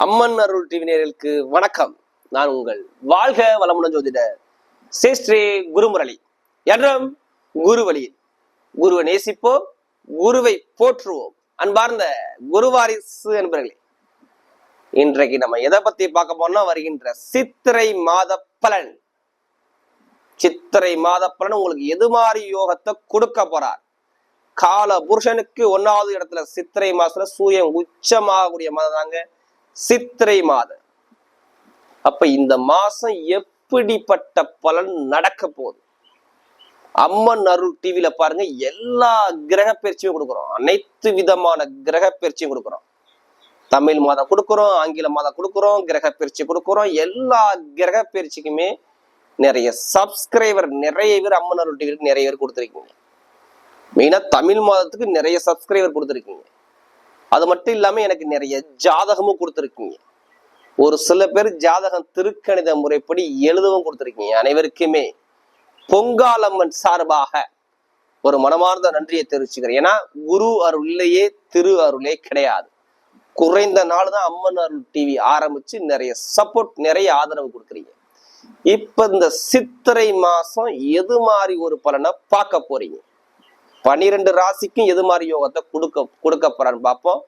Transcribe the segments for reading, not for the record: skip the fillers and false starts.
அம்மன் அருள் TV நேயர்களுக்கு வணக்கம். நான் உங்கள் வாழ்க வளமுடன் ஜோதிடர் ஸ்ரீ குருமுரளி. என்றும் குருவழியில் குருவை நேசிப்போம், குருவை போற்றுவோம். அன்பார்ந்த குருவாரிசு என்பர்களே, இன்றைக்கு நம்ம எதை பத்தி பார்க்க போனா வருகின்ற சித்திரை மாத பலன். சித்திரை மாத பலன் உங்களுக்கு எது மாதிரி யோகத்தை கொடுக்க போறார்? கால புருஷனுக்கு 1வது இடத்துல சித்திரை மாசத்துல சூரியன் உச்சமாகக்கூடிய மாதம் தாங்க சித்திரை மாதம். அப்ப இந்த மாசம் எப்படிப்பட்ட பலன் நடக்க போகுது? அம்மன் அருள் டிவில பாருங்க, எல்லா கிரக பயிற்சியும் கொடுக்குறோம். அனைத்து விதமான கிரக பயிற்சியும் கொடுக்குறோம். தமிழ் மாதம் கொடுக்குறோம், ஆங்கில மாதம் கொடுக்குறோம், கிரக பயிற்சி கொடுக்குறோம். எல்லா கிரக பயிற்சிக்குமே நிறைய சப்ஸ்கிரைபர், நிறைய பேர் அம்மன் அருள் டிவிக்கு நிறைய பேர் கொடுத்துருக்கீங்க. மெயினா தமிழ் மாதத்துக்கு நிறைய சப்ஸ்கிரைபர் கொடுத்துருக்கீங்க. அது மட்டும் இல்லாம எனக்கு நிறைய ஜாதகமும் கொடுத்துருக்கீங்க. ஒரு சில பேர் ஜாதகம் திருக்கணித முறைப்படி எழுதவும் கொடுத்துருக்கீங்க. அனைவருக்குமே பொங்காலம்மன் சார்பாக ஒரு மனமார்ந்த நன்றியை தெரிவிச்சுக்கிறேன். ஏன்னா குரு அருள் இல்லையே திரு அருளே கிடையாது. குறைந்த நாள் தான் அம்மன் அருள் டிவி ஆரம்பிச்சு நிறைய சப்போர்ட், நிறைய ஆதரவு கொடுக்குறீங்க. இப்ப இந்த சித்திரை மாசம் எது மாதிரி ஒரு பலனை பார்க்க போறீங்க? 12 ராசிக்கும் எது மாதிரி யோகத்தை கொடுக்க போறான்னு பார்ப்போம்.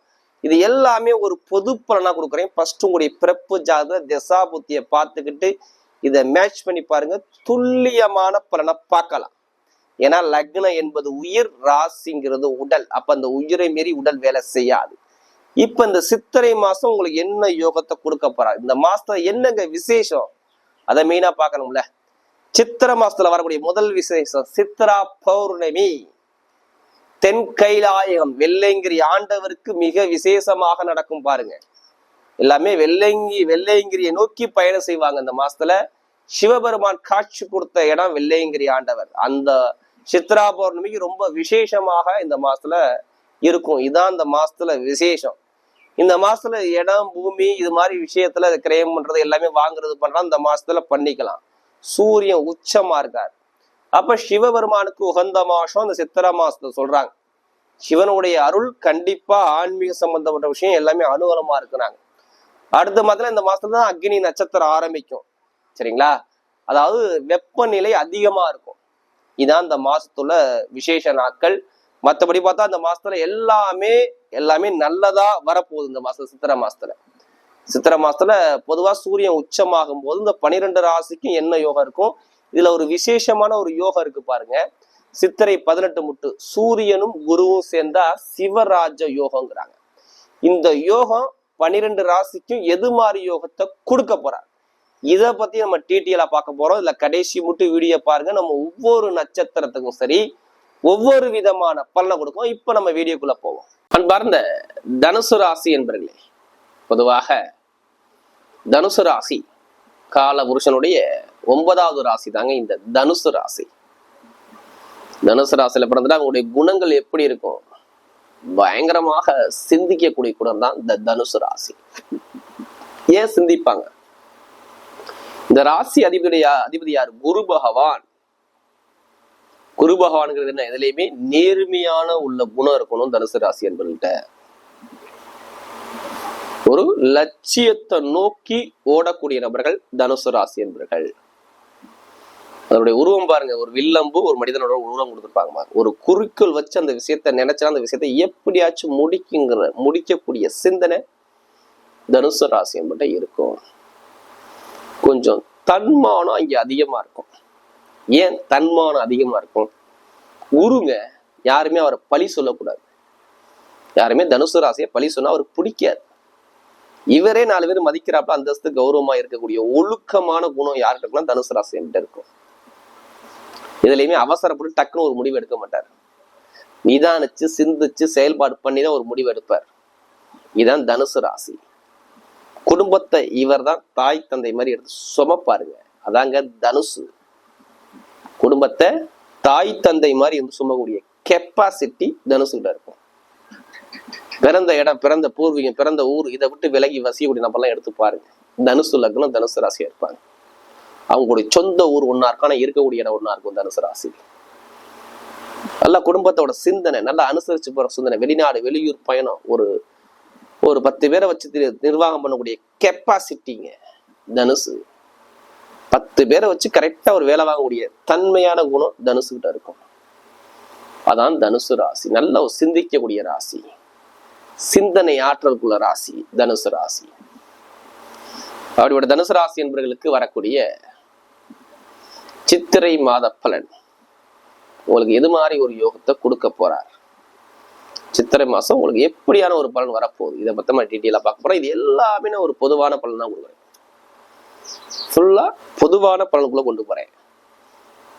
இது எல்லாமே ஒரு பொது பலனா கொடுக்குறேன். ஃபர்ஸ்ட் உங்களுடைய பிறப்பு ஜாத திசா புத்தியை பார்த்துக்கிட்டு இதை மேட்ச் பண்ணி பாருங்க, துல்லியமான பலனை பார்க்கலாம். ஏன்னா லக்னம் என்பது உயிர், ராசிங்கிறது உடல். அப்ப அந்த உயிரை மீறி உடல் வேலை செய்யாது. இப்ப இந்த சித்திரை மாசம் உங்களுக்கு என்ன யோகத்தை கொடுக்க போறா? இந்த மாசத்துல என்னங்க விசேஷம்? அதை மெயினா பார்க்கணும்ல. சித்திரை மாசத்துல வரக்கூடிய முதல் விசேஷம் சித்ரா பௌர்ணமி. தென் கைலாயகம் வெள்ளையங்கிரி ஆண்டவருக்கு மிக விசேஷமாக நடக்கும் பாருங்க. எல்லாமே வெள்ளையங்கிரியை நோக்கி பயணம் செய்வாங்க. இந்த மாசத்துல சிவபெருமான் காட்சி கொடுத்த இடம் வெள்ளையங்கிரி ஆண்டவர். அந்த சித்ரா பௌர்ணமிக்கு ரொம்ப விசேஷமாக இந்த மாசத்துல இருக்கும். இதான் இந்த மாசத்துல விசேஷம். இந்த மாசத்துல இடம், பூமி, இது மாதிரி விஷயத்துல கிரயம் பண்றது, எல்லாமே வாங்குறது பண்றோம் இந்த மாசத்துல பண்ணிக்கலாம். சூரியன் உச்சமா இருக்கார். அப்ப சிவபெருமானுக்கு உகந்த மாசம் இந்த சித்திரை மாசத்துல சொல்றாங்க. சிவனுடைய அருள் கண்டிப்பா ஆன்மீக சம்பந்தப்பட்ட விஷயம் எல்லாமே அனுகூலமா இருக்கிறாங்க. அடுத்த மாதத்துல இந்த மாசத்துல தான் அக்னி நட்சத்திரம் ஆரம்பிக்கும். சரிங்களா? அதாவது வெப்பநிலை அதிகமா இருக்கும். இதான் இந்த மாசத்துல விசேஷ நாட்கள். மற்றபடி பார்த்தா இந்த மாசத்துல எல்லாமே நல்லதா வரப்போகுது. இந்த மாசம் சித்திரை மாசத்துல பொதுவா சூரியன் உச்சமாகும் போது இந்த 12 ராசிக்கும் என்ன யோகம் இருக்கும்? இதுல ஒரு விசேஷமான ஒரு யோகம் இருக்கு பாருங்க. சித்திரை 18 முட்டு சூரியனும் குருவும் சேர்ந்தா சிவராஜ யோகங்கிறாங்க. இந்த யோகம் 12 ராசிக்கும் எது மாதிரி யோகத்தை கொடுக்க போறார்? இதை பத்தி நம்ம டீட்டெயிலா பார்க்க போறோம். இதுல கடைசி முட்டு வீடியோ பாருங்க. நம்ம ஒவ்வொரு நட்சத்திரத்துக்கும் சரி ஒவ்வொரு விதமான பலனை கொடுக்கும். இப்ப நம்ம வீடியோக்குள்ள போவோம். அன்பார்ந்த தனுசு ராசி என்பர்களே, பொதுவாக தனுசு ராசி கால புருஷனுடைய 9வது ராசி தாங்க இந்த தனுசு ராசி. தனுசு ராசியில பிறந்தா அவங்களுடைய குணங்கள் எப்படி இருக்கும்? பயங்கரமாக சிந்திக்கக்கூடிய குணம் தான் இந்த தனுசு ராசி. ஏன் சிந்திப்பாங்க? இந்த ராசி அதிபதி யார்? குரு பகவான். குரு பகவான்கிறது என்ன? எதுலையுமே நேர்மையான உள்ள குணம் இருக்கணும் தனுசு ராசி என்பவர்கள்ட்ட. ஒரு லட்சியத்தை நோக்கி ஓடக்கூடிய நபர்கள் தனுசு ராசி என்பவர்கள். அதனுடைய உருவம் பாருங்க, ஒரு வில்லம்பு, ஒரு மனிதனோட உருவம் கொடுத்துருப்பாங்க. ஒரு குறிக்கோள் வச்சு அந்த விஷயத்த நினைச்சா அந்த விஷயத்த எப்படியாச்சும் முடிக்கக்கூடிய சிந்தனை தனுசு ராசி என்பட்ட இருக்கும். கொஞ்சம் தன்மானம் இங்க அதிகமா இருக்கும். ஏன் தன்மானம் அதிகமா இருக்கும்? குருங்க யாருமே அவரை பழி சொல்லக்கூடாது. யாருமே தனுசு ராசியை பழி சொன்னா அவருக்கு பிடிக்காது. இவரே 4 பேர் மதிக்கிறாப்ப அந்தஸ்து கௌரவமா இருக்கக்கூடிய ஒழுக்கமான குணம் யாருக்கு இருக்குன்னா தனுசு ராசி என்கிட்ட இருக்கும். இதுலயுமே அவசரப்பட்டு டக்குன்னு ஒரு முடிவு எடுக்க மாட்டார். நிதானிச்சு சிந்திச்சு செயல்பாடு பண்ணி தான் ஒரு முடிவு எடுப்பார். இதுதான் தனுசு ராசி. குடும்பத்தை இவர் தான் தாய் தந்தை மாதிரி எடுத்து சுமப்பாருங்க. அதாங்க தனுசு. குடும்பத்தை தாய் தந்தை மாதிரி இருந்து சுமக்கூடிய கெப்பாசிட்டி தனுசுகிட்ட இருக்கும். பிறந்த இடம், பிறந்த பூர்வீகம், பிறந்த ஊர், இதை விட்டு விலகி வசியக்கூடிய நம்பர்லாம் எடுத்து பாருங்க. தனுசு லக்னம் தனுசு ராசியா இருப்பாங்க. அவங்களுடைய சொந்த ஊர் ஒன்னா இருக்கும், ஆனா இருக்கக்கூடிய இடம் ஒன்னா இருக்கும் தனுசு ராசி. நல்ல குடும்பத்தோட சிந்தனை, நல்லா அனுசரிச்சு போற சிந்தனை, வெளிநாடு வெளியூர் பயணம், ஒரு ஒரு 10 பேரை வச்சு நிர்வாகம் பண்ணக்கூடிய கெப்பாசிட்டிங்க தனுசு. 10 பேரை வச்சு கரெக்டா ஒரு வேலை வாங்கக்கூடிய தன்மையான குணம் தனுசு கிட்ட இருக்கும். அதான் தனுசு ராசி. நல்ல ஒரு சிந்திக்கக்கூடிய ராசி, சிந்தனை ஆற்றலுக்குள்ள ராசி தனுசு ராசி. அப்படிப்பட்ட தனுசு ராசி என்பவர்களுக்கு வரக்கூடிய சித்திரை மாத பலன் உங்களுக்கு எது மாதிரி ஒரு யோகத்தை கொடுக்க போறார், சித்திரை மாசம் உங்களுக்கு எப்படியான ஒரு பலன் வரப்போகுது, இதை பத்தி டீட்டெயிலா பார்க்க போறோம். இது எல்லாமே ஒரு பொதுவான பலன் தான் கொடுக்குறேன். ஃபுல்லா பொதுவான பலனுக்குள்ள கொண்டு போறேன்.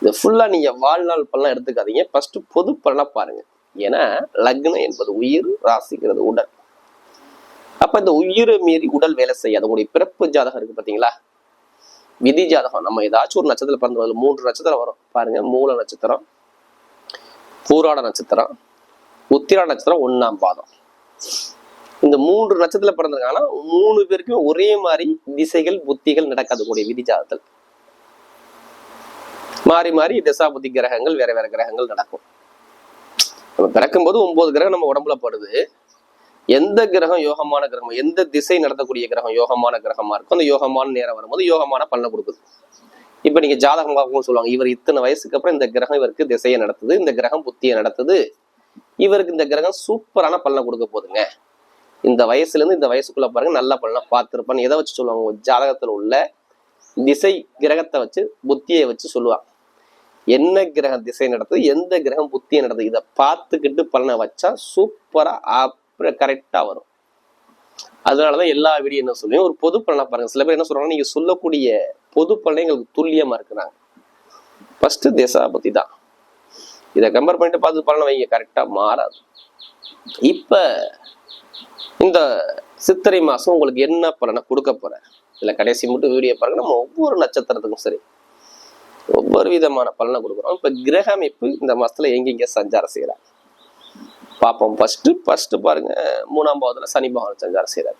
இது ஃபுல்லா நீங்க வாழ்நாள் பலன் எடுத்துக்காதீங்க. ஃபர்ஸ்ட் பொது பலனா பாருங்க. ஏன்னா லக்னம் என்பது உயிர், ராசிக்கிறது உடல். அப்ப இந்த உயிரை மீறி உடல் வேலை செய்யாது. உங்களுடைய பிறப்பு ஜாதகம் இருக்கு பாத்தீங்களா, விதி ஜாதகம். நம்ம ஏதாச்சும் ஒரு நட்சத்திரம் பிறந்த 3 நட்சத்திரம் வரும் பாருங்க. மூல நட்சத்திரம், பூராட நட்சத்திரம், உத்திராட நட்சத்திரம், 1ஆம் பாதம். இந்த 3 நட்சத்திரத்துல பிறந்திருக்காங்கன்னா 3 பேருக்குமே ஒரே மாதிரி திசைகள் புத்திகள் நடக்காது. கூடிய விதி ஜாதகத்தில் மாறி மாறி திசா புத்தி கிரகங்கள் வேற வேற கிரகங்கள் நடக்கும். நம்ம பிறக்கும்போது 9 கிரகம் நம்ம உடம்புல படுது. எந்த கிரகம் யோகமான கிரகம், எந்த திசை நடத்தக்கூடிய கிரகம் யோகமான கிரகமா இருக்கும், அந்த யோகமான நேரம் வரும்போது யோகமான பலனை கொடுக்குது. இப்ப நீங்க ஜாதகம் பார்க்கவும் சொல்லுவாங்க, இவர் இத்தனை வயசுக்கு அப்புறம் இந்த கிரகம் இவருக்கு திசையை நடத்துது, இந்த கிரகம் புத்தியை நடத்துது, இவருக்கு இந்த கிரகம் சூப்பரான பலனை கொடுக்க போதுங்க. இந்த வயசுல இருந்து இந்த வயசுக்குள்ள பாருங்க நல்ல பலனை பார்த்திருப்பான்னு எதை வச்சு சொல்லுவாங்க, ஜாதகத்துல உள்ள திசை கிரகத்தை வச்சு புத்தியை வச்சு சொல்லுவாங்க. என்ன கிரகம் திசை நடத்துது, எந்த கிரகம் புத்தியை நடத்துது, இதை பார்த்துக்கிட்டு பலனை வச்சா சூப்பரா கரெக்டா வரும். அதனாலதான் எல்லா வீடியோ என்ன சொல்லுவேன், ஒரு பொது பலனை பாருங்க. சில பேர் என்ன சொல்றாங்க, நீங்க சொல்லக்கூடிய பொது பலனை எங்களுக்கு துல்லியமா இருக்கிறாங்க. ஃபர்ஸ்ட் திசா பத்தி தான். இதை கம்பேர் பண்ணிட்டு பார்த்து பலனை வைங்க, கரெக்டா மாறாது. இப்ப இந்த சித்திரை மாசம் உங்களுக்கு என்ன பலனை கொடுக்க போற, இல்ல கடைசி மட்டும் வீடியோ பாருங்க. நம்ம ஒவ்வொரு நட்சத்திரத்துக்கும் சரி ஒவ்வொரு விதமான பலனை கொடுக்குறோம். இப்ப கிரக அமைப்பு இந்த மாசத்துல எங்கெங்க சஞ்சாரம் செய்யறாங்க பார்ப்போம். ஃபர்ஸ்ட் பாருங்க, 3ஆம் பாவத்துல சனி பகவான் சஞ்சாரம் செய்யறாரு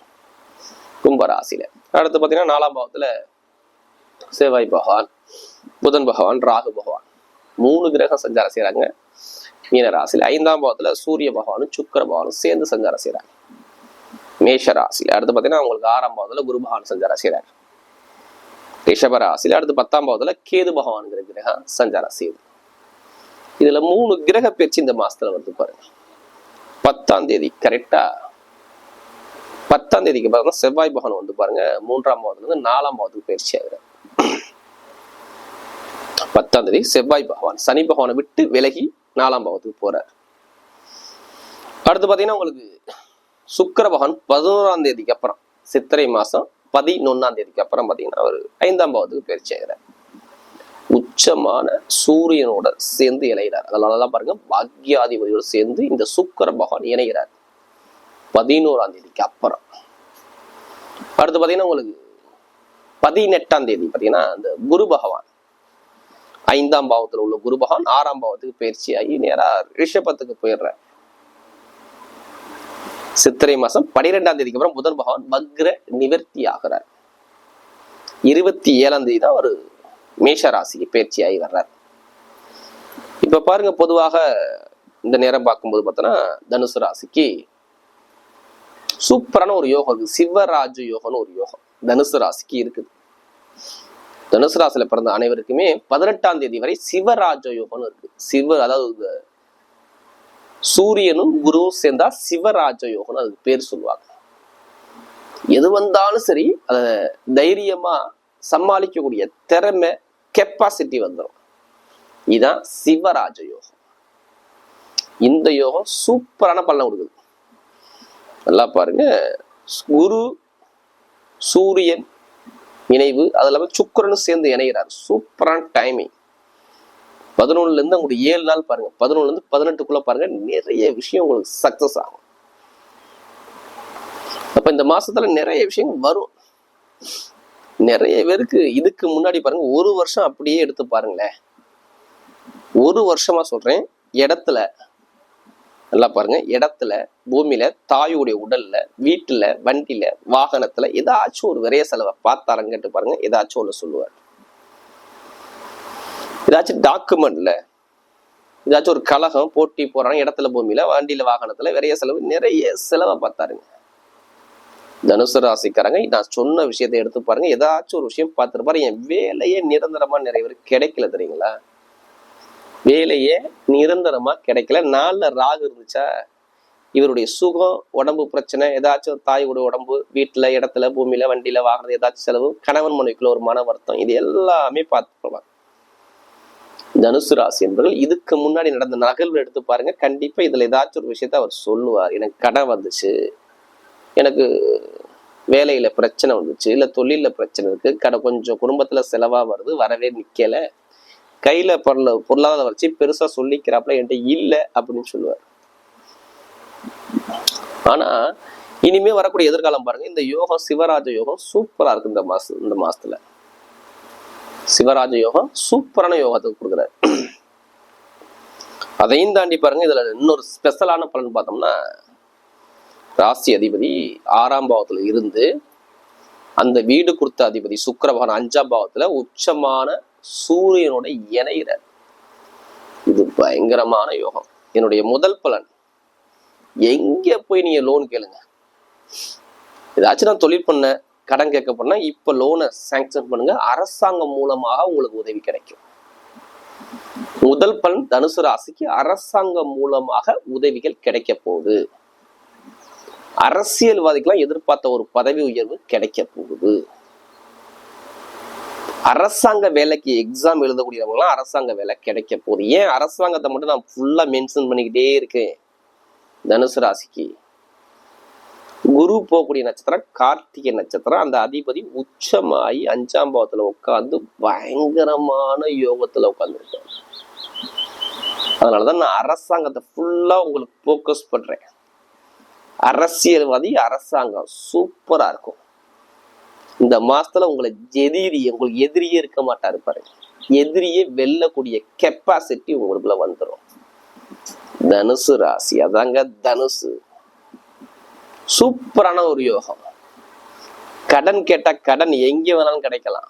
கும்பராசியில. அடுத்து பாத்தீங்கன்னா 4ஆம் பாவத்துல செவ்வாய் பகவான், புதன் பகவான், ராகு பகவான் 3 கிரகம் சஞ்சாரம் செய்யறாங்க மீன ராசியில. 5ஆம் பாவத்துல சூரிய பகவானும் சுக்கிர பகவானும் சேர்ந்து சஞ்சாரம் செய்யறாங்க மேஷ ராசியில. அடுத்து பாத்தீங்கன்னா உங்களுக்கு 6ஆம் பாவத்துல குரு பகவான் சஞ்சாரம் செய்யறாரு ரிஷப ராசியில. அடுத்து 10ஆம் பாவத்துல கேது பகவான்கிற கிரகம் சஞ்சாரம் செய்யுது. இதுல 3 கிரக பயிற்சி இந்த மாசத்துல வந்து பாருங்க. 10ஆம் தேதி கரெக்டா 10ஆம் தேதிக்கு பாருங்க செவ்வாய் பகவான் வந்து பாருங்க 3ஆம் பாவத்துல இருந்து 4ஆம் பாவத்துக்கு பயிற்சி ஆகுறாரு. 10ஆம் தேதி செவ்வாய் பகவான் சனி பகவானை விட்டு விலகி 4ஆம் பாவத்துக்கு போறார். அடுத்து பாத்தீங்கன்னா உங்களுக்கு சுக்கிர பகவான் 11ஆம் தேதிக்கு அப்புறம் சித்திரை மாசம் 11ஆம் தேதிக்கு அப்புறம் பாத்தீங்கன்னா அவர் 5ஆம் பாவத்துக்கு பயிற்சி ஆகிறார். உச்சமான சூரியனோட சேர்ந்து இணைகிறார். அதனாலதான் பாருங்க பாக்யாதிபதியோடு சேர்ந்து இந்த சுக்கிர பகவான் இணைகிறார் 11ஆம் தேதிக்கு அப்புறம். அடுத்து பாத்தீங்கன்னா உங்களுக்கு 18ஆம் தேதி பாத்தீங்கன்னா இந்த குரு பகவான் 5ஆம் பாவத்துல உள்ள குரு பகவான் 6ஆம் பாவத்துக்கு பயிற்சி ஆகி நேரா ரிஷபத்துக்கு போயிடுறார். சித்திரை மாசம் 12ஆம் தேதிக்கு அப்புறம் புதன் பகவான் வக்ர நிவர்த்தி ஆகிறார். 27ஆம் தேதி தான் ஒரு மேஷ ராசிக்கு பயிற்சி ஆகி வர்றார். இப்ப பாருங்க, பொதுவாக இந்த நேரம் பார்க்கும்போது பார்த்தோன்னா தனுசு ராசிக்கு சூப்பரான ஒரு யோகம் இருக்கு. சிவராஜ யோகம்னு ஒரு யோகம் தனுசு ராசிக்கு இருக்குது. தனுசு ராசியில பிறந்த அனைவருக்குமே 18ஆம் தேதி வரை சிவராஜ யோகம்னு இருக்கு. அதாவது சூரியனும் குருவும் சேர்ந்தா சிவராஜ யோகம்னு அதுக்கு பேர் சொல்லுவாங்க. எது வந்தாலும் சரி அத தைரியமா சமாளிக்கக்கூடிய திறமை கெப்பாசிட்டி வந்துடும். இதுதான் சிவராஜ யோகம். இந்த யோகம் சூப்பரான பலனை கொடுக்குது. நல்லா பாருங்க, குரு சூரியன் இணைவு, அது இல்லாம சுக்கிரனும் சேர்ந்து இணைகிறார். சூப்பரான டைமிங். 11ல இருந்து உங்களுக்கு 7 நாள் பாருங்க, 11ல இருந்து 18க்குள்ள பாருங்க, நிறைய விஷயம் உங்களுக்கு சக்சஸ் ஆகும். அப்ப இந்த மாசத்துல நிறைய விஷயங்கள் வரும். நிறைய பேருக்கு இதுக்கு முன்னாடி பாருங்க 1 வருஷம் அப்படியே எடுத்து பாருங்களேன். 1 வருஷமா சொல்றேன், இடத்துல நல்லா பாருங்க, இடத்துல பூமியில தாயுடைய உடல்ல வீட்டுல வண்டியில வாகனத்துல ஏதாச்சும் ஒரு விரைய செலவை பார்த்தாரங்கட்டு பாருங்க, ஏதாச்சும் ஒண்ணு சொல்லுவார். ஏதாச்சும் டாக்குமெண்ட்ல ஏதாச்சும் ஒரு கழகம் போட்டி போறாங்க, இடத்துல பூமியில வண்டியில வாகனத்துல விரைய செலவு நிறைய செலவை பார்த்தாருங்க. தனுசு ராசிக்காரங்க நான் சொன்ன விஷயத்தை எடுத்து பாருங்க. ஏதாச்சும் ஒரு விஷயம் பார்த்துட்டு பாருங்க. என் வேலையே நிரந்தரமா நிறைய பேர் கிடைக்கல தெரியுங்களா? வேலையே நிரந்தரமா கிடைக்கல. நாள்ல ராகு இருந்துச்சா இவருடைய சுகம், உடம்பு பிரச்சனை, ஏதாச்சும் தாயோட உடம்பு, வீட்டுல, இடத்துல, பூமியில, வண்டியில, வாங்குறது, ஏதாச்சும் செலவு, கணவன் மனைவிக்குள்ள ஒரு மன வருத்தம், இது எல்லாமே பார்த்துக்கலாம். தனுசு ராசி என்பவர்கள் இதுக்கு முன்னாடி நடந்த நகர்வு எடுத்து பாருங்க. கண்டிப்பா இதுல ஏதாச்சும் ஒரு விஷயத்த அவர் சொல்லுவார். எனக்கு கடன் வந்துச்சு, எனக்கு வேலையில பிரச்சனை வந்துச்சு, இல்ல தொழில பிரச்சனை இருக்கு, கொஞ்சம் குடும்பத்துல செலவா வருது, வரவே நிக்கல, கையில பொருளாதார வச்சு பெருசா சொல்லிக்கிறாப்புல என்கிட்ட இல்ல அப்படின்னு சொல்லுவார். ஆனா இனிமே வரக்கூடிய எதிர்காலம் பாருங்க. இந்த யோகம், சிவராஜ யோகம் சூப்பரா இருக்கு. இந்த மாசத்துல சிவராஜ யோகம் சூப்பரான யோகத்துக்கு கொடுக்குறாரு. அதையும் தாண்டி பாருங்க, இதுல இன்னொரு ஸ்பெஷலான பலன் பார்த்தோம்னா, ராசி அதிபதி 6ஆம் பாவத்துல இருந்து அந்த வீடு கொடுத்த அதிபதி சுக்கிர பகவான் 5ஆம் பாவத்துல உச்சமான சூரியனோட இணைகிறார். இது பயங்கரமான யோகம். என்னுடைய முதல் பலன், எங்க போய் நீங்க லோன் கேளுங்க. ஏதாச்சும் நான் தொழில் பண்ண, கடன் கேட்க போனா இப்ப லோனை சாங்ஷன் பண்ணுங்க, அரசாங்கம் மூலமாக உங்களுக்கு உதவி கிடைக்கும். முதல் பலன் தனுசு ராசிக்கு அரசாங்கம் மூலமாக உதவிகள் கிடைக்க போகுது. அரசியல்வாதிக்கெல்லாம் எதிர்பார்த்த ஒரு பதவி உயர்வு கிடைக்க போகுது. அரசாங்க வேலைக்கு எக்ஸாம் எழுதக்கூடியவங்களாம் அரசாங்க வேலை கிடைக்க போகுது. ஏன் அரசாங்கத்தை மட்டும் நான் ஃபுல்லா மென்ஷன் பண்ணிக்கிட்டே இருக்கேன்? தனுசு ராசிக்கு குரு போகக்கூடிய நட்சத்திரம் கார்த்திகை நட்சத்திரம். அந்த அதிபதி உச்சமாயி 5ஆம் பாவத்துல உட்கார்ந்து பயங்கரமான யோகத்துல உட்கார்ந்துருக்காரு. அதனாலதான் நான் அரசாங்கத்தை ஃபுல்லா உங்களுக்கு போக்கஸ் பண்றேன். அரசியல்வாதி, அரசாங்கம் சூப்பரா இருக்கும். இந்த மாசத்துல உங்களுக்கு எதிரியே இருக்க மாட்டாரு பாருங்க. எதிரியே வெல்லக்கூடிய கெப்பாசிட்டி உங்களுக்குள்ள வந்துடும். தனுசு ராசி அதாங்க தனுசு. சூப்பரான ஒரு யோகம். கடன் கேட்டா கடன் எங்க வேணாலும் கிடைக்கலாம்.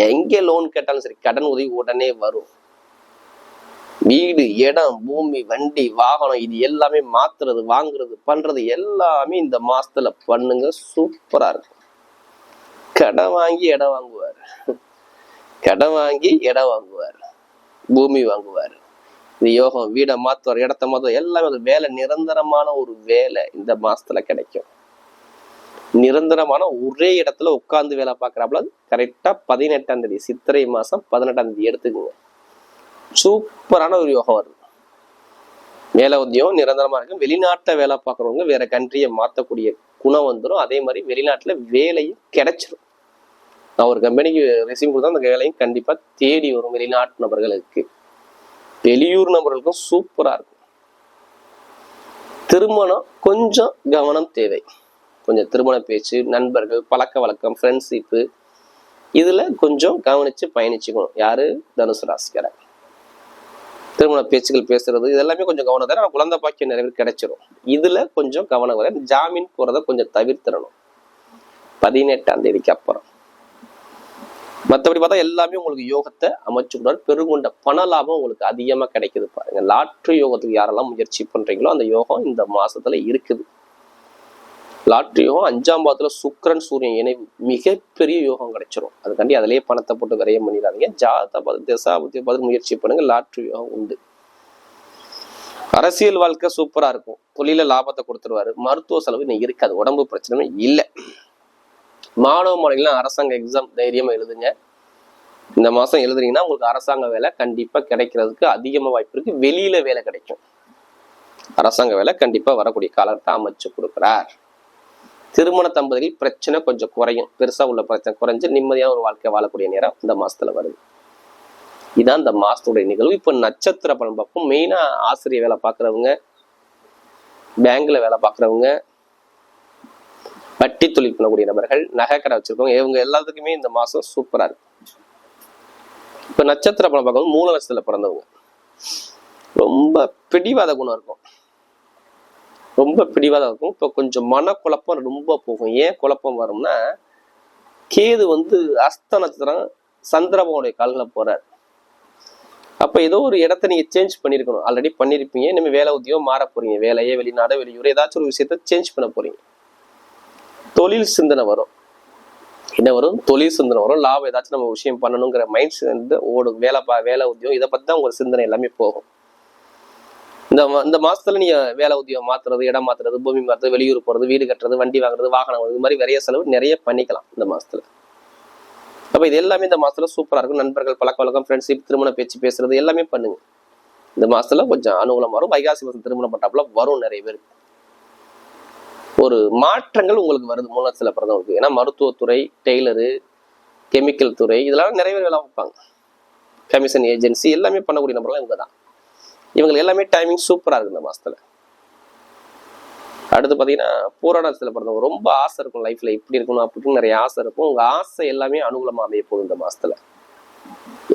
எங்க லோன் கேட்டாலும் சரி கடன் உதவி உடனே வரும். வீடு, இடம், பூமி, வண்டி, வாகனம், இது எல்லாமே மாத்துறது, வாங்குறது, பண்றது எல்லாமே இந்த மாசத்துல பண்ணுங்க. சூப்பரா இருக்கும். கடன் வாங்கி இடம் வாங்குவார், கடன் வாங்கி இடம் வாங்குவார், பூமி வாங்குவார். இந்த யோகம் வீடை மாத்துவார், இடத்த மாத்துவார், எல்லாமே ஒரு வேலை, நிரந்தரமான ஒரு வேலை இந்த மாசத்துல கிடைக்கும். நிரந்தரமான ஒரே இடத்துல உட்கார்ந்து வேலை பார்க்கறாப்புல. கரெக்டா 18ஆம் தேதி, சித்திரை மாசம் 18ஆம் தேதி எடுத்துக்கோங்க. சூப்பரான ஒரு யோகம் வருது. வேலை உத்தியோகம் நிரந்தரமா இருக்கும். வெளிநாட்டுல வேலை பார்க்கறவங்க வேற கண்ட்ரியை மாத்தக்கூடிய குணம் வந்துடும். அதே மாதிரி வெளிநாட்டுல வேலையும் கிடைச்சிடும். நான் ஒரு கம்பெனிக்கு ரெசியூம் கொடுத்தா அந்த வேலையும் கண்டிப்பா தேடி வரும். வெளிநாட்டு நபர்களுக்கு, வெளியூர் நபர்களுக்கும் சூப்பரா இருக்கும். திருமணம் கொஞ்சம் கவனம் தேவை. கொஞ்சம் திருமண பேச்சு, நண்பர்கள், பழக்க வழக்கம், ஃப்ரெண்ட்ஷிப்பு, இதுல கொஞ்சம் கவனிச்சு பயணிச்சுக்கணும். யாரு? தனுசு ராசிக்காரர். திருமண பேச்சுகள் பேசுறது இதெல்லாமே கொஞ்சம் கவனம் தர. குழந்தை பாக்கியம் நிறைய பேர் கிடைச்சிடும். இதுல கொஞ்சம் கவனம் வர. ஜாமீன் போறதை கொஞ்சம் தவிர்த்திடணும் 18ஆம் தேதிக்கு அப்புறம். மற்றபடி பார்த்தா எல்லாமே உங்களுக்கு யோகத்தை அமைச்சுக்கூடாது. பெருங்கொண்ட பண லாபம் உங்களுக்கு அதிகமா கிடைக்குது பாருங்க. லாட்ரி யோகத்துக்கு யாரெல்லாம் முயற்சி பண்றீங்களோ அந்த யோகம் இந்த மாசத்துல இருக்குது. லாட்ரி யோகம் 5ஆம் பாவத்துல சுக்கிரன் சூரியன் இணைவு, மிகப்பெரிய யோகம் கிடைச்சிடும். அதுக்காண்டி அதிலேயே பணத்தை போட்டு விரயம் பண்ணிடாதீங்க. ஜாதக திசாபுத்தி பார்த்து முயற்சி பண்ணுங்க. லாட்ரி யோகம் உண்டு. அரசியல் வாழ்க்கை சூப்பரா இருக்கும். தொழில லாபத்தை கொடுத்துருவாரு. மருத்துவ செலவு இன்னும் இருக்காது. உடம்பு பிரச்சனை இல்லை. மாணவ மாணவிகள்லாம் அரசாங்க எக்ஸாம் தைரியமா எழுதுங்க. இந்த மாசம் எழுதுறீங்கன்னா உங்களுக்கு அரசாங்க வேலை கண்டிப்பா கிடைக்கிறதுக்கு அதிகமா வாய்ப்பு இருக்கு. வெளியில வேலை கிடைக்கும். அரசாங்க வேலை கண்டிப்பா வரக்கூடிய காலத்தை அமைச்சு கொடுக்குறார். திருமண தம்பதிகள் பிரச்சனை கொஞ்சம் குறையும். பெருசா உள்ள பிரச்சனை குறைஞ்சு நிம்மதியான ஒரு வாழ்க்கை வாழக்கூடிய நேரம் இந்த மாசத்துல வருது. இதான் இந்த மாசத்துடைய நிகழ்வு. இப்ப நட்சத்திர பலன் பார்ப்போம். மெயினா ஆசிரியர் வேலை பார்க்கறவங்க, பேங்க்ல வேலை பார்க்கறவங்க, வட்டி தொழில் பண்ணக்கூடிய நபர்கள், நகை கடை வச்சிருக்கவங்க, இவங்க எல்லாத்துக்குமே இந்த மாசம் சூப்பரா இருக்கு. இப்ப நட்சத்திர பலன் பார்க்கணும். மூல நட்சத்திரத்துல பிறந்தவங்க ரொம்ப பிடிவாத குணம் இருக்கும். ரொம்ப பிடிவாதம் இருக்கும். இப்ப கொஞ்சம் மனக்குழப்பம் ரொம்ப போகும். ஏன் குழப்பம் வரும்னா, கேது அஸ்த நட்சத்திரம் சந்திரபவனுடைய கால்களை போறாரு. அப்ப ஏதோ ஒரு இடத்த நீங்க சேஞ்ச் பண்ணிருக்கணும். ஆல்ரெடி பண்ணிருப்பீங்க. இனிமே வேலை உத்தியோகம் மாற போறீங்க. வேலையே, வெளிநாடு, வெளியூர், ஏதாச்சும் ஒரு விஷயத்த சேஞ்ச் பண்ண போறீங்க. தொழில் சிந்தனை வரும். என்ன வரும்? தொழில் சிந்தனை வரும். லாபம் ஏதாச்சும் நம்ம விஷயம் பண்ணணுங்கிற மைண்ட் செட் ஓடும். வேலை உத்தியோகம் இதை பத்தி தான் உங்க சிந்தனை எல்லாமே போகும். இந்த மாசத்துல நீங்க வேலை உத்தியோகம் மாத்துறது, இடம் மாத்துறது, பூமி மாத்துறது, வெளியூர் போறது, வீடு கட்டுறது, வண்டி வாங்குறது, வாகனம் இது மாதிரி நிறைய செலவு நிறைய பண்ணிக்கலாம் இந்த மாசத்துல. அப்ப இது எல்லாமே இந்த மாசத்துல சூப்பரா இருக்கும். நண்பர்கள், பழக்க வழக்கம், ஃப்ரெண்ட்ஷிப், திருமண பேச்சு பேசுறது எல்லாமே பண்ணுங்க. இந்த மாசத்துல கொஞ்சம் அனுகூலம் வரும். வைகாசி மாசம் திருமணம் பண்றாப்புல வரும். நிறைய பேருக்கு ஒரு மாற்றங்கள் உங்களுக்கு வருது மூலத்துல பிறந்தவங்களுக்கு. ஏன்னா மருத்துவத்துறை, டெய்லரு, கெமிக்கல் துறை இதெல்லாம் நிறைய பேர் வேலை வைப்பாங்க. கமிஷன் ஏஜென்சி எல்லாமே பண்ணக்கூடிய நபர்கள் இவங்க தான். இவங்களுக்கு எல்லாமே டைமிங் சூப்பரா இருக்கு இந்த மாசத்துல. அடுத்து பாத்தீங்கன்னா பூராடத்துல பிறந்தவங்க ரொம்ப ஆசை இருக்கும். லைஃப்ல இப்படி இருக்கணும் அப்படின்னு நிறைய ஆசை இருக்கும். உங்க ஆசை எல்லாமே அனுகூலமா அமைய போகுது இந்த மாசத்துல.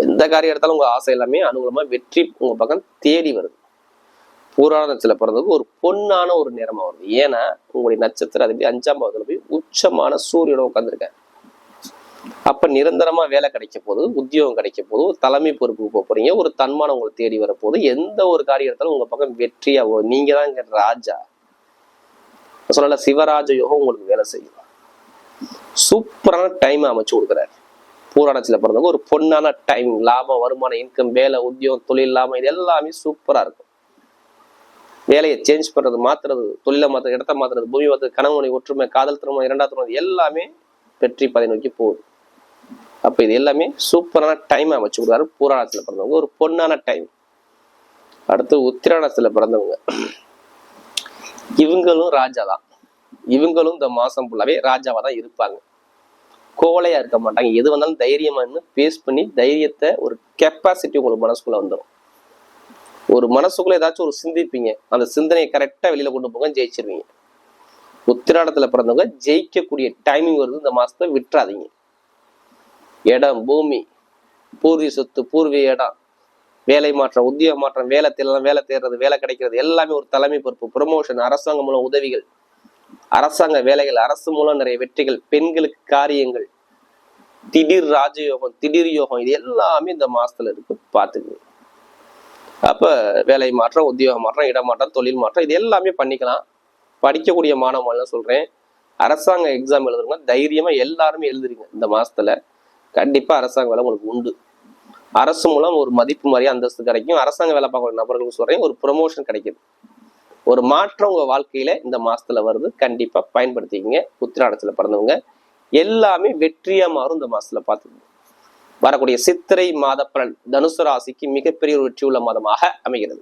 எந்த காரியம் எடுத்தாலும் உங்க ஆசை எல்லாமே அனுகூலமா வெற்றி உங்க பக்கம் தேடி வருது. பூராடத்துல பிறந்தவங்க ஒரு பொன்னான ஒரு நேரமா வருது. ஏன்னா உங்களுடைய நட்சத்திரம் அது 5ஆம் பாவத்துல போய் உச்சமான சூரியனோட உட்காந்துருக்க. அப்ப நிரந்தரமா வேலை கிடைக்க போது, உத்தியோகம் கிடைக்க போது, ஒரு தலைமை பொறுப்புக்கு போறீங்க, ஒரு தன்மானம் உங்களை தேடி வர போது, எந்த ஒரு காரியம் எடுத்தாலும் உங்க பக்கம் வெற்றியா வரும். நீங்க தான் இங்க ராஜா. சொல்லல சிவராஜ யோகம் உங்களுக்கு வேலை செய்யும். சூப்பரான டைம் அமைச்சு கொடுக்குறாரு. பூராடத்துல பிறந்தவங்க ஒரு பொன்னான டைம். லாபம், வருமானம், இன்கம், வேலை, உத்தியோகம், தொழில், லாபம் இது எல்லாமே சூப்பரா இருக்கும். வேலையை சேஞ்ச் பண்றது, மாத்துறது, தொழிலை மாத்துறது, இடத்த மாத்துறது, பூமி மாத்துறது, கணவனை ஒற்றுமை, காதல் திருமணம், 2ஆம் திருமணம் எல்லாமே வெற்றி பாதை நோக்கி போகுது. அப்ப இது எல்லாமே சூப்பரான டைம் அமைச்சு கொடுக்குறாரு. பூராடத்துல பிறந்தவங்க ஒரு பொன்னான டைம். அடுத்து உத்திராடத்துல பிறந்தவங்க இவங்களும் ராஜா தான். இவங்களும் இந்த மாசம் ஃபுல்லாவே ராஜாவா தான் இருப்பாங்க. கோலையா இருக்க மாட்டாங்க. எது வந்தாலும் தைரியமா பேஸ் பண்ணி தைரியத்தை ஒரு கெப்பாசிட்டி உங்களுக்கு மனசுக்குள்ள வந்துடும். ஒரு மனசுக்குள்ள ஏதாச்சும் ஒரு சிந்திப்பீங்க. அந்த சிந்தனையை கரெக்டா வெளியில கொண்டு போங்க, ஜெயிச்சிருவீங்க. உத்திராடத்துல பிறந்தவங்க ஜெயிக்கக்கூடிய டைமிங் வருது இந்த மாசத்தை. விட்டுறாதீங்க. இடம், பூமி, பூர்வீக சொத்து, பூர்வீக இடம், வேலை மாற்றம், உத்தியோக மாற்றம், வேலை தேடுறது, வேலை கிடைக்கிறது எல்லாமே ஒரு தலைமை பொறுப்பு, ப்ரமோஷன், அரசாங்கம் மூலம் உதவிகள், அரசாங்க வேலைகள், அரசு மூலம் நிறைய வெற்றிகள், பெண்களுக்கு காரியங்கள், திடீர் ராஜயோகம், திடீர் யோகம் இது எல்லாமே இந்த மாசத்துல இருக்கு. பாத்துக்கங்க. அப்ப வேலை மாற்றம், உத்தியோக மாற்றம், இடமாற்றம், தொழில் மாற்றம் இது எல்லாமே பண்ணிக்கலாம். படிக்கக்கூடிய மாணவர்கள் சொல்றேன், அரசாங்க எக்ஸாம் எழுதுறவங்க தைரியமா எல்லாருமே எழுதுறீங்க. இந்த மாசத்துல கண்டிப்பா அரசாங்க வேலை உங்களுக்கு உண்டு. அரசு மூலம் ஒரு மதிப்பு மரியாதை அந்தஸ்து கிடைக்கும். அரசாங்க வேலை பார்க்கக்கூடிய நபர்களுக்கு சொல்றேன், ஒரு ப்ரொமோஷன் கிடைக்குது. ஒரு மாற்றம் உங்க வாழ்க்கையில இந்த மாசத்துல வருது. கண்டிப்பா பயன்படுத்திக்கங்க. உத்திராடத்துல பிறந்தவங்க எல்லாமே வெற்றியா மாறும் இந்த மாசத்துல. பார்த்துக்கோங்க. வரக்கூடிய சித்திரை மாத பலன் தனுசு ராசிக்கு மிகப்பெரிய ஒரு வெற்றியுள்ள மாதமாக அமைகிறது.